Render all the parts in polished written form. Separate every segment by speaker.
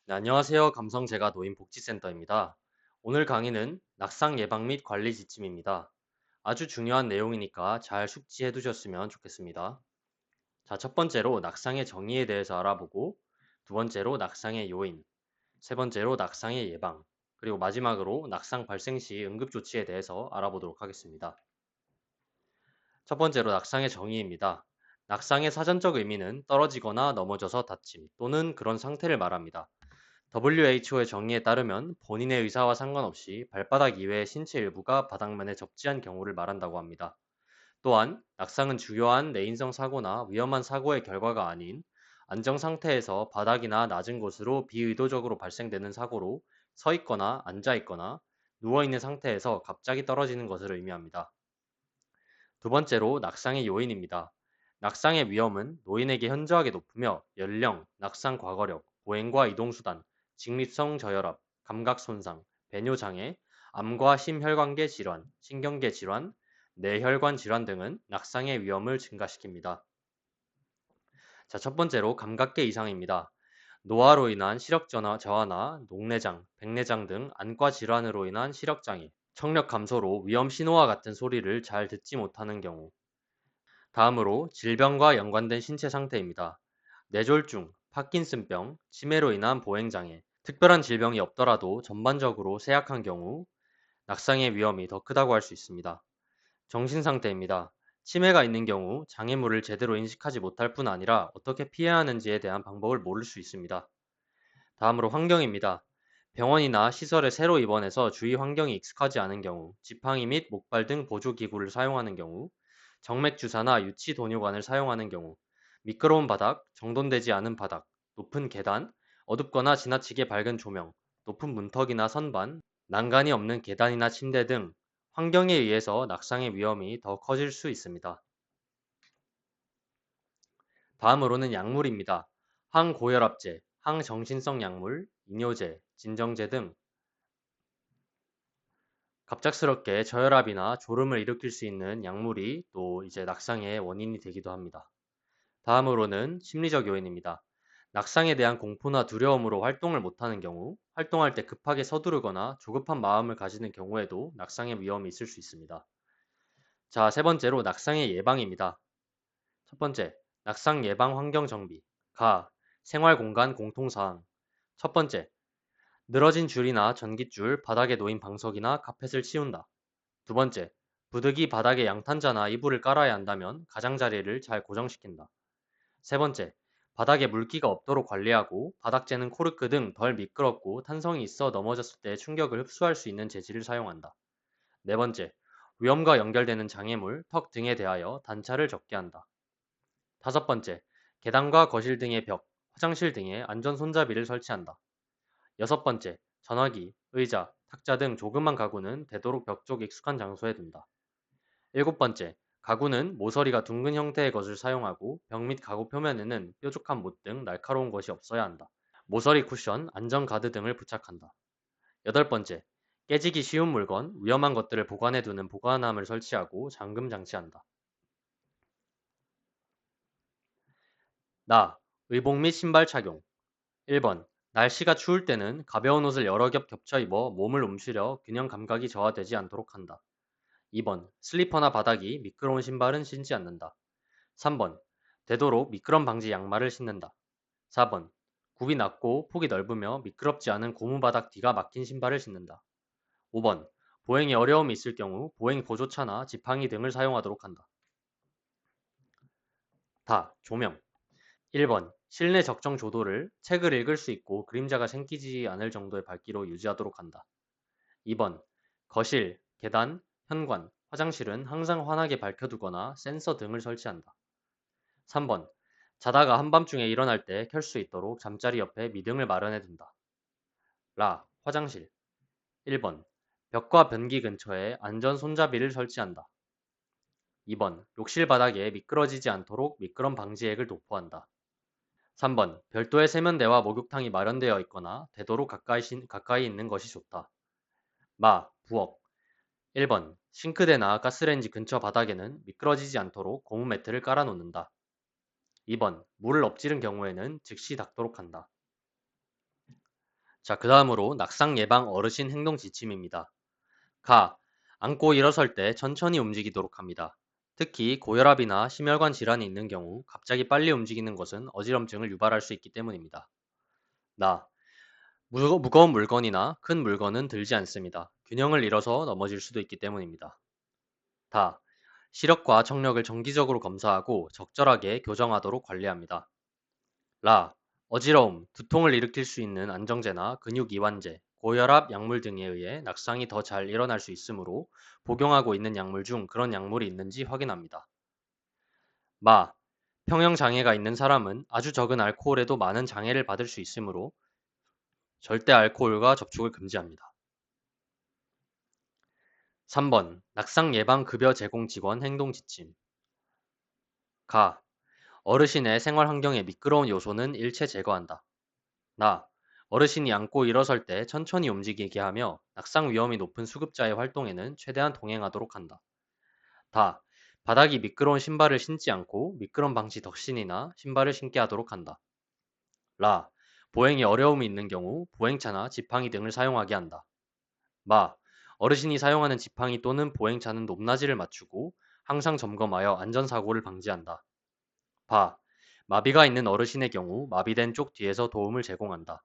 Speaker 1: 네, 안녕하세요. 감성재가 노인복지센터입니다. 오늘 강의는 낙상 예방 및 관리 지침입니다. 아주 중요한 내용이니까 잘 숙지해 두셨으면 좋겠습니다. 자, 첫 번째로 낙상의 정의에 대해서 알아보고, 두 번째로 낙상의 요인, 세 번째로 낙상의 예방, 그리고 마지막으로 낙상 발생 시 응급 조치에 대해서 알아보도록 하겠습니다. 첫 번째로 낙상의 정의입니다. 낙상의 사전적 의미는 떨어지거나 넘어져서 다침 또는 그런 상태를 말합니다. WHO의 정의에 따르면 본인의 의사와 상관없이 발바닥 이외의 신체 일부가 바닥면에 접지한 경우를 말한다고 합니다. 또한 낙상은 주요한 내인성 사고나 위험한 사고의 결과가 아닌 안정 상태에서 바닥이나 낮은 곳으로 비의도적으로 발생되는 사고로 서 있거나 앉아 있거나 누워 있는 상태에서 갑자기 떨어지는 것을 의미합니다. 두 번째로 낙상의 요인입니다. 낙상의 위험은 노인에게 현저하게 높으며 연령, 낙상 과거력, 보행과 이동수단, 직립성 저혈압, 감각 손상, 배뇨장애, 암과 심혈관계 질환, 신경계 질환, 뇌혈관 질환 등은 낙상의 위험을 증가시킵니다. 자, 첫 번째로 감각계 이상입니다. 노화로 인한 시력 저하나 녹내장, 백내장 등 안과 질환으로 인한 시력장애, 청력 감소로 위험 신호와 같은 소리를 잘 듣지 못하는 경우, 다음으로 질병과 연관된 신체 상태입니다. 뇌졸중, 파킨슨병, 치매로 인한 보행장애, 특별한 질병이 없더라도 전반적으로 쇠약한 경우 낙상의 위험이 더 크다고 할 수 있습니다. 정신 상태입니다. 치매가 있는 경우 장애물을 제대로 인식하지 못할 뿐 아니라 어떻게 피해야 하는지에 대한 방법을 모를 수 있습니다. 다음으로 환경입니다. 병원이나 시설에 새로 입원해서 주위 환경이 익숙하지 않은 경우, 지팡이 및 목발 등 보조기구를 사용하는 경우, 정맥주사나 유치 도뇨관을 사용하는 경우, 미끄러운 바닥, 정돈되지 않은 바닥, 높은 계단, 어둡거나 지나치게 밝은 조명, 높은 문턱이나 선반, 난간이 없는 계단이나 침대 등 환경에 의해서 낙상의 위험이 더 커질 수 있습니다. 다음으로는 약물입니다. 항고혈압제, 항정신성 약물, 이뇨제, 진정제 등 갑작스럽게 저혈압이나 졸음을 일으킬 수 있는 약물이 또 이제 낙상의 원인이 되기도 합니다. 다음으로는 심리적 요인입니다. 낙상에 대한 공포나 두려움으로 활동을 못하는 경우, 활동할 때 급하게 서두르거나 조급한 마음을 가지는 경우에도 낙상의 위험이 있을 수 있습니다. 자, 세 번째로 낙상의 예방입니다. 첫 번째, 낙상 예방 환경 정비. 생활 공간 공통사항. 첫 번째, 늘어진 줄이나 전깃줄, 바닥에 놓인 방석이나 카펫을 치운다. 두 번째, 부득이 바닥에 양탄자나 이불을 깔아야 한다면 가장자리를 잘 고정시킨다. 세 번째, 바닥에 물기가 없도록 관리하고 바닥재는 코르크 등 덜 미끄럽고 탄성이 있어 넘어졌을 때 충격을 흡수할 수 있는 재질을 사용한다. 네 번째, 위험과 연결되는 장애물, 턱 등에 대하여 단차를 적게 한다. 다섯 번째, 계단과 거실 등의 벽, 화장실 등에 안전 손잡이를 설치한다. 여섯 번째, 전화기, 의자, 탁자 등 조그만 가구는 되도록 벽 쪽 익숙한 장소에 둔다. 일곱 번째, 가구는 모서리가 둥근 형태의 것을 사용하고 벽 및 가구 표면에는 뾰족한 못 등 날카로운 것이 없어야 한다. 모서리 쿠션, 안전 가드 등을 부착한다. 여덟 번째, 깨지기 쉬운 물건, 위험한 것들을 보관해 두는 보관함을 설치하고 잠금 장치한다. 의복 및 신발 착용. 1번. 날씨가 추울 때는 가벼운 옷을 여러 겹 겹쳐 입어 몸을 움츠려 균형 감각이 저하되지 않도록 한다. 2번. 슬리퍼나 바닥이 미끄러운 신발은 신지 않는다. 3번. 되도록 미끄럼 방지 양말을 신는다. 4번. 굽이 낮고 폭이 넓으며 미끄럽지 않은 고무바닥 뒤가 막힌 신발을 신는다. 5번. 보행에 어려움이 있을 경우 보행 보조차나 지팡이 등을 사용하도록 한다. 조명. 1번. 실내 적정 조도를 책을 읽을 수 있고 그림자가 생기지 않을 정도의 밝기로 유지하도록 한다. 2번. 거실, 계단, 현관, 화장실은 항상 환하게 밝혀두거나 센서 등을 설치한다. 3번. 자다가 한밤중에 일어날 때 켤 수 있도록 잠자리 옆에 미등을 마련해 둔다. 화장실. 1번. 벽과 변기 근처에 안전 손잡이를 설치한다. 2번. 욕실 바닥에 미끄러지지 않도록 미끄럼 방지액을 도포한다. 3번. 별도의 세면대와 목욕탕이 마련되어 있거나 되도록 가까이 있는 것이 좋다. 부엌. 1번. 싱크대나 가스레인지 근처 바닥에는 미끄러지지 않도록 고무 매트를 깔아 놓는다. 2번. 물을 엎지른 경우에는 즉시 닦도록 한다. 자, 그 다음으로 낙상 예방 어르신 행동 지침입니다. 가. 앉고 일어설 때 천천히 움직이도록 합니다. 특히 고혈압이나 심혈관 질환이 있는 경우 갑자기 빨리 움직이는 것은 어지럼증을 유발할 수 있기 때문입니다. 나. 무거운 물건이나 큰 물건은 들지 않습니다. 균형을 잃어서 넘어질 수도 있기 때문입니다. 다. 시력과 청력을 정기적으로 검사하고 적절하게 교정하도록 관리합니다. 라. 어지러움, 두통을 일으킬 수 있는 안정제나 근육 이완제, 고혈압 약물 등에 의해 낙상이 더 잘 일어날 수 있으므로 복용하고 있는 약물 중 그런 약물이 있는지 확인합니다. 마. 평형 장애가 있는 사람은 아주 적은 알코올에도 많은 장애를 받을 수 있으므로 절대 알코올과 접촉을 금지합니다. 3번. 낙상 예방 급여 제공 직원 행동 지침. 가. 어르신의 생활 환경에 미끄러운 요소는 일체 제거한다. 나. 어르신이 앉고 일어설 때 천천히 움직이게 하며 낙상 위험이 높은 수급자의 활동에는 최대한 동행하도록 한다. 다. 바닥이 미끄러운 신발을 신지 않고 미끄럼 방지 덕신이나 신발을 신게 하도록 한다. 라. 보행에 어려움이 있는 경우 보행차나 지팡이 등을 사용하게 한다. 마. 어르신이 사용하는 지팡이 또는 보행차는 높낮이를 맞추고 항상 점검하여 안전사고를 방지한다. 바. 마비가 있는 어르신의 경우 마비된 쪽 뒤에서 도움을 제공한다.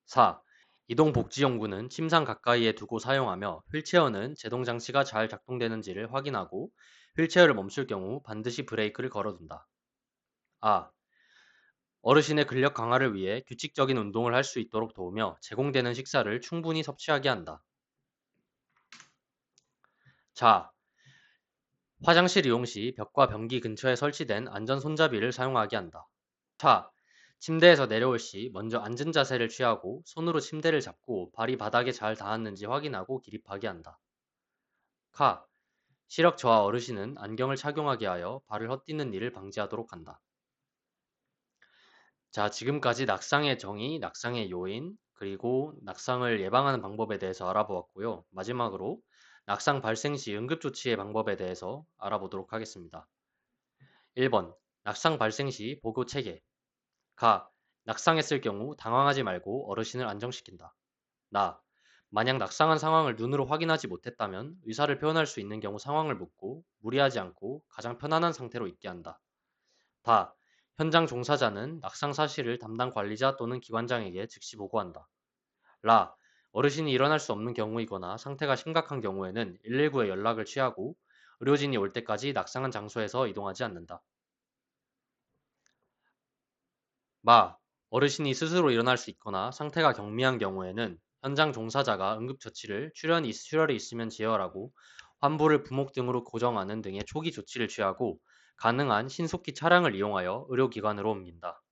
Speaker 1: 4. 이동복지용구는 침상 가까이에 두고 사용하며 휠체어는 제동 장치가 잘 작동되는지를 확인하고 휠체어를 멈출 경우 반드시 브레이크를 걸어둔다. 아. 어르신의 근력 강화를 위해 규칙적인 운동을 할 수 있도록 도우며 제공되는 식사를 충분히 섭취하게 한다. 자. 화장실 이용 시 벽과 변기 근처에 설치된 안전 손잡이를 사용하게 한다. 차. 침대에서 내려올 시 먼저 앉은 자세를 취하고 손으로 침대를 잡고 발이 바닥에 잘 닿았는지 확인하고 기립하게 한다. 카. 시력 저하 어르신은 안경을 착용하게 하여 발을 헛디는 일을 방지하도록 한다. 자, 지금까지 낙상의 정의, 낙상의 요인, 그리고 낙상을 예방하는 방법에 대해서 알아보았고요. 마지막으로 낙상 발생 시 응급조치의 방법에 대해서 알아보도록 하겠습니다. 1번. 낙상 발생 시 보고 체계. 가. 낙상했을 경우 당황하지 말고 어르신을 안정시킨다. 나. 만약 낙상한 상황을 눈으로 확인하지 못했다면 의사를 표현할 수 있는 경우 상황을 묻고 무리하지 않고 가장 편안한 상태로 있게 한다. 다. 현장 종사자는 낙상 사실을 담당 관리자 또는 기관장에게 즉시 보고한다. 라. 어르신이 일어날 수 없는 경우이거나 상태가 심각한 경우에는 119에 연락을 취하고 의료진이 올 때까지 낙상한 장소에서 이동하지 않는다. 마. 어르신이 스스로 일어날 수 있거나 상태가 경미한 경우에는 현장 종사자가 응급처치를 출혈이 있으면 제어하고 환부를 부목 등으로 고정하는 등의 초기 조치를 취하고 가능한 신속히 차량을 이용하여 의료기관으로 옮긴다.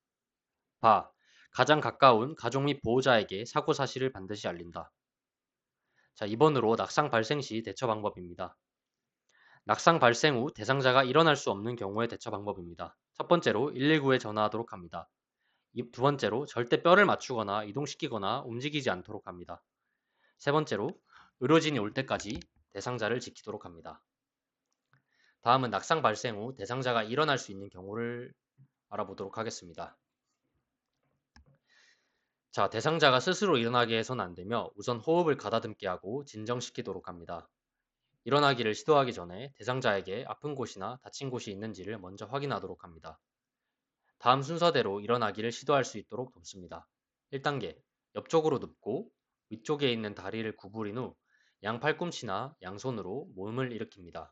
Speaker 1: 바. 가장 가까운 가족 및 보호자에게 사고 사실을 반드시 알린다. 자, 2번으로 낙상 발생 시 대처 방법입니다. 낙상 발생 후 대상자가 일어날 수 없는 경우의 대처 방법입니다. 첫 번째로 119에 전화하도록 합니다. 두 번째로 절대 뼈를 맞추거나 이동시키거나 움직이지 않도록 합니다. 세 번째로 의료진이 올 때까지 대상자를 지키도록 합니다. 다음은 낙상 발생 후 대상자가 일어날 수 있는 경우를 알아보도록 하겠습니다. 자, 대상자가 스스로 일어나게 해서는 안 되며 우선 호흡을 가다듬게 하고 진정시키도록 합니다. 일어나기를 시도하기 전에 대상자에게 아픈 곳이나 다친 곳이 있는지를 먼저 확인하도록 합니다. 다음 순서대로 일어나기를 시도할 수 있도록 돕습니다. 1단계. 옆쪽으로 눕고 위쪽에 있는 다리를 구부린 후 양 팔꿈치나 양손으로 몸을 일으킵니다.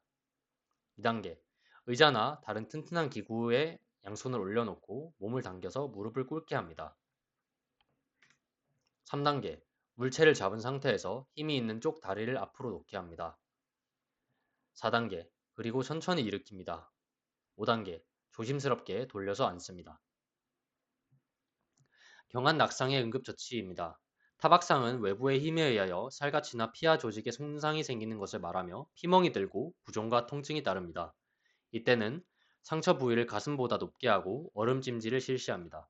Speaker 1: 2단계. 의자나 다른 튼튼한 기구에 양손을 올려놓고 몸을 당겨서 무릎을 꿇게 합니다. 3단계. 물체를 잡은 상태에서 힘이 있는 쪽 다리를 앞으로 놓게 합니다. 4단계. 그리고 천천히 일으킵니다. 5단계. 조심스럽게 돌려서 앉습니다. 경한 낙상의 응급처치입니다. 타박상은 외부의 힘에 의하여 살갗이나 피하 조직에 손상이 생기는 것을 말하며 피멍이 들고 부종과 통증이 따릅니다. 이때는 상처 부위를 가슴보다 높게 하고 얼음찜질을 실시합니다.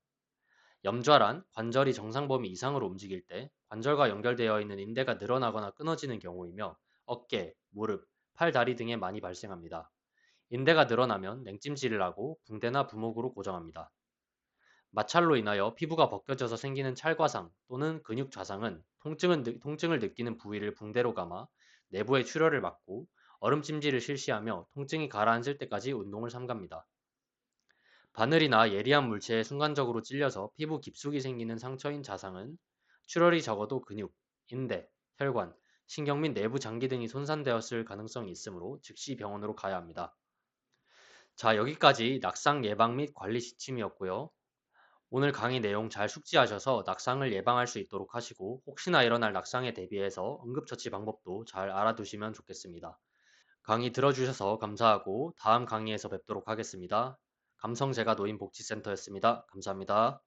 Speaker 1: 염좌란 관절이 정상 범위 이상으로 움직일 때 관절과 연결되어 있는 인대가 늘어나거나 끊어지는 경우이며 어깨, 무릎, 팔, 다리 등에 많이 발생합니다. 인대가 늘어나면 냉찜질을 하고 붕대나 부목으로 고정합니다. 마찰로 인하여 피부가 벗겨져서 생기는 찰과상 또는 근육 좌상은 통증을 느끼는 부위를 붕대로 감아 내부의 출혈을 막고 얼음찜질을 실시하며 통증이 가라앉을 때까지 운동을 삼갑니다. 바늘이나 예리한 물체에 순간적으로 찔려서 피부 깊숙이 생기는 상처인 자상은 출혈이 적어도 근육, 인대, 혈관, 신경 및 내부 장기 등이 손상되었을 가능성이 있으므로 즉시 병원으로 가야 합니다. 자, 여기까지 낙상 예방 및 관리 지침이었고요. 오늘 강의 내용 잘 숙지하셔서 낙상을 예방할 수 있도록 하시고 혹시나 일어날 낙상에 대비해서 응급처치 방법도 잘 알아두시면 좋겠습니다. 강의 들어주셔서 감사하고 다음 강의에서 뵙도록 하겠습니다. 감성재가 노인복지센터였습니다. 감사합니다.